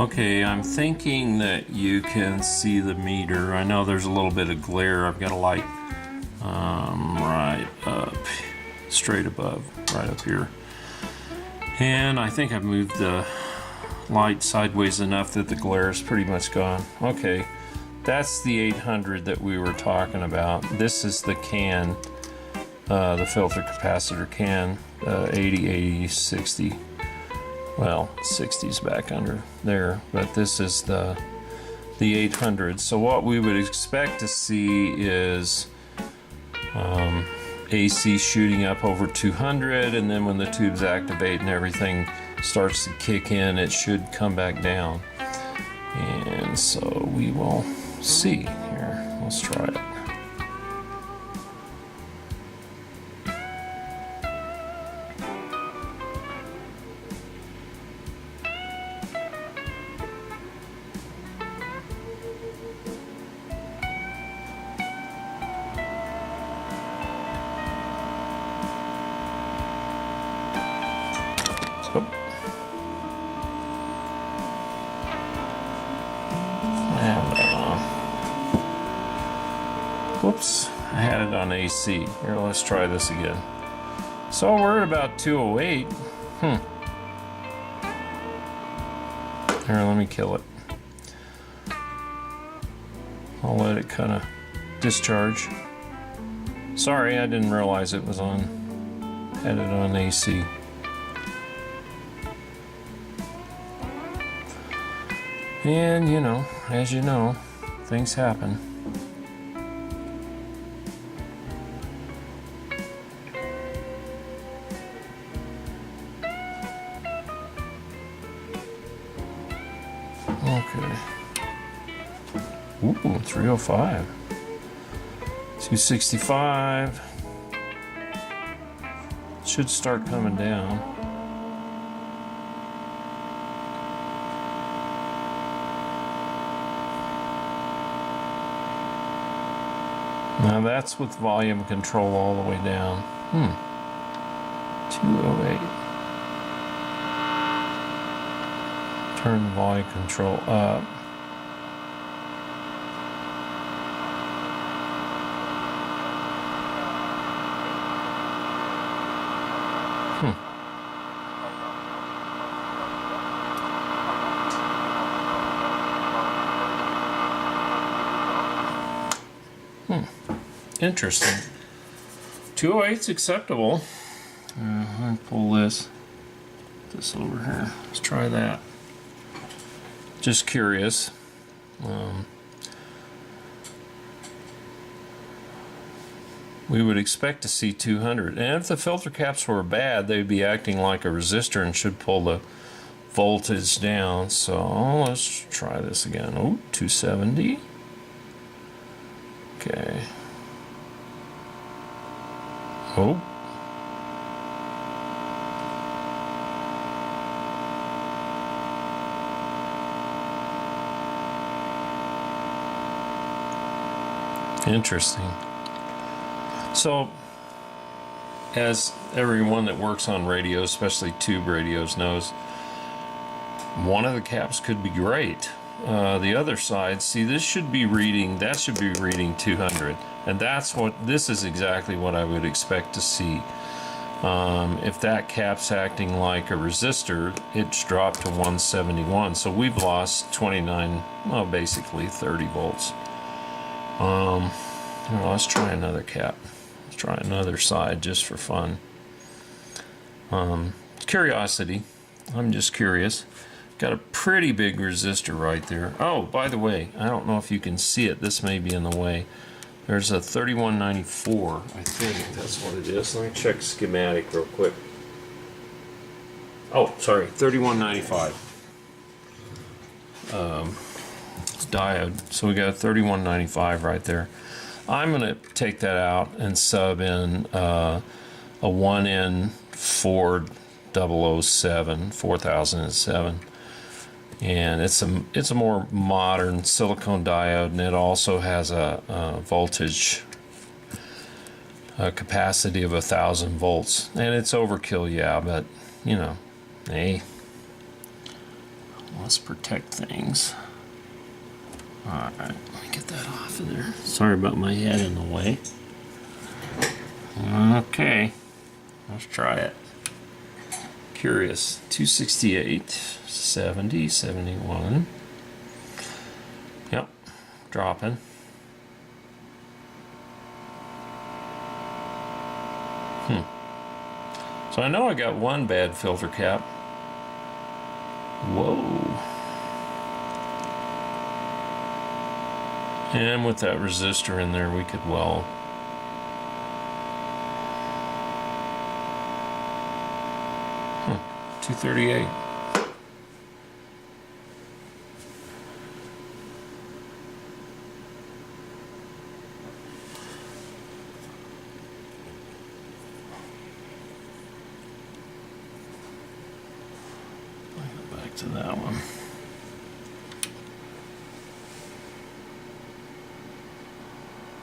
Okay, I'm thinking that you can see the meter. I know there's a little bit of glare. I've got a light right up, straight above, right up here. And I think I've moved the light sideways enough that the glare is pretty much gone. Okay, that's the 800 that we were talking about. This is the can, the filter capacitor can, 80, 80, 60. Well, 60's back under there, but this is the 800. So what we would expect to see is AC shooting up over 200, and then when the tubes activate and everything starts to kick in, it should come back down. And so we will see here. Let's try it. Oh. Whoops, I had it on AC. Here, let's try this again. So we're at about 208. Here, let me kill it. I'll let it kind of discharge. Sorry, I didn't realize it was on. Had it on AC. And you know, as you know, things happen. Okay. Ooh, 305. 265. Should start coming down. Now that's with volume control all the way down. 208. Turn the volume control up. Interesting. 208's acceptable. Let me pull this over here. Let's try that. Just curious. We would expect to see 200. And if the filter caps were bad, they'd be acting like a resistor and should pull the voltage down. So let's try this again. Oh, 270. Okay. Oh. Interesting. So, as everyone that works on radios, especially tube radios, knows, one of the caps could be great. The other side, see, this should be reading, that should be reading 200. And this is exactly what I would expect to see. If that cap's acting like a resistor, it's dropped to 171. So we've lost 29, well, basically 30 volts. Let's try another cap. Let's try another side just for fun. Curiosity. I'm just curious. Got a pretty big resistor right there. Oh, by the way, I don't know if you can see it. This may be in the way. There's a 3194. I think that's what it is. Let me check schematic real quick. Oh, sorry, 3195. Diode. So we got a 3195 right there. I'm going to take that out and sub in a 1N4007, 4007. And it's a more modern silicone diode, and it also has a voltage capacity of 1,000 volts. And it's overkill, yeah, but you know, hey, let's protect things. Alright, let me get that off of there. Sorry about my head in the way. Okay, let's try it. Curious. 268, 70, 71. Yep, dropping. So I know I got one bad filter cap. Whoa. And with that resistor in there, we could well 238. Back to that one.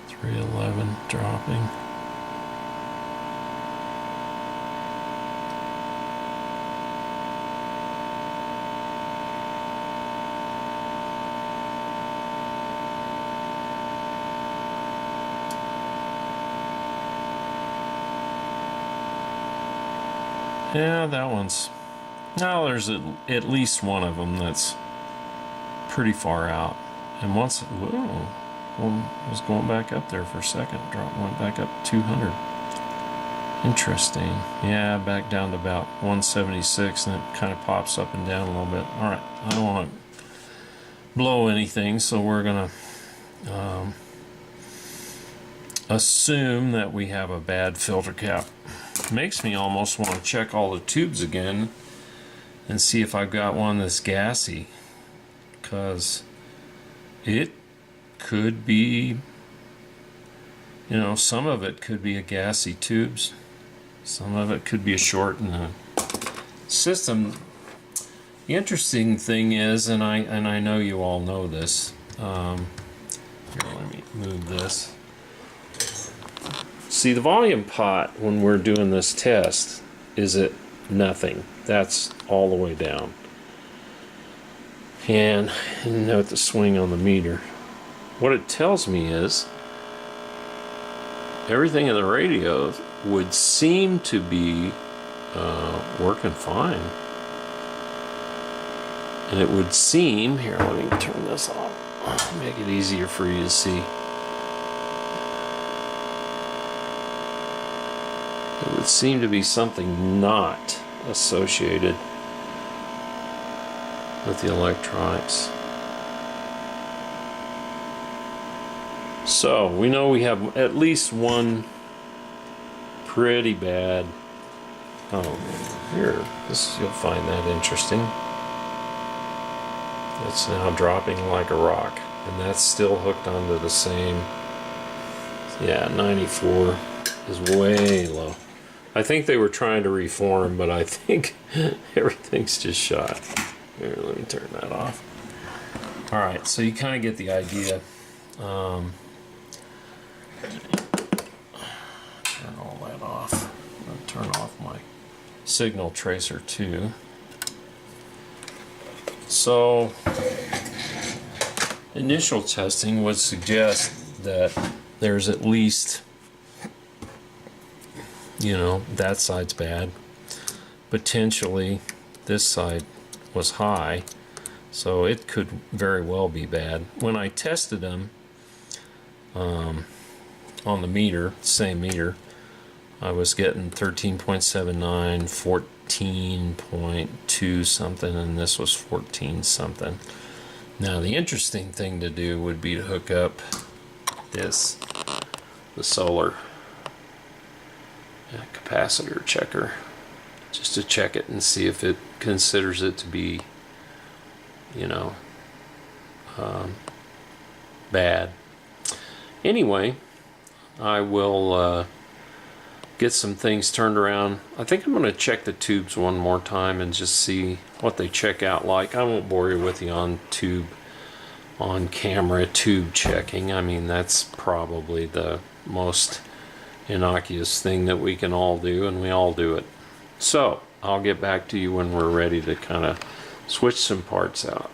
$311 dropping. Yeah, that one's... Now there's at least one of them that's pretty far out. And once... Whoa, one was going back up there for a second. Went back up 200. Interesting. Yeah, back down to about 176, and it kind of pops up and down a little bit. Alright, I don't want to blow anything, so we're going to assume that we have a bad filter cap. Makes me almost want to check all the tubes again and see if I've got one that's gassy, because it could be, you know, some of it could be a gassy tubes, some of it could be a short in the system. The interesting thing is, and I know you all know this, here, let me move this. See, the volume pot, when we're doing this test, is at nothing. That's all the way down. And note the swing on the meter. What it tells me is everything in the radio would seem to be working fine. And it would seem, here, let me turn this off, make it easier for you to see. It would seem to be something not associated with the electronics. So we know we have at least one pretty bad. Oh, here, you'll find that interesting. It's now dropping like a rock, and that's still hooked onto the same. Yeah, 94 is way low. I think they were trying to reform, but I think everything's just shot. Here, let me turn that off. Alright, so you kind of get the idea. Turn all that off. I'm going to turn off my signal tracer too. So, initial testing would suggest that there's at least, you know, that side's bad. Potentially this side was high, so it could very well be bad. When I tested them on the meter, same meter, I was getting 13.79, 14.2 something, and this was 14 something. Now the interesting thing to do would be to hook up this, the solar capacitor checker, just to check it and see if it considers it to be, you know, bad. Anyway, I will get some things turned around. I think I'm going to check the tubes one more time and just see what they check out like. I won't bore you with the on camera tube checking. I mean, that's probably the most innocuous thing that we can all do, and we all do it. So I'll get back to you when we're ready to kind of switch some parts out.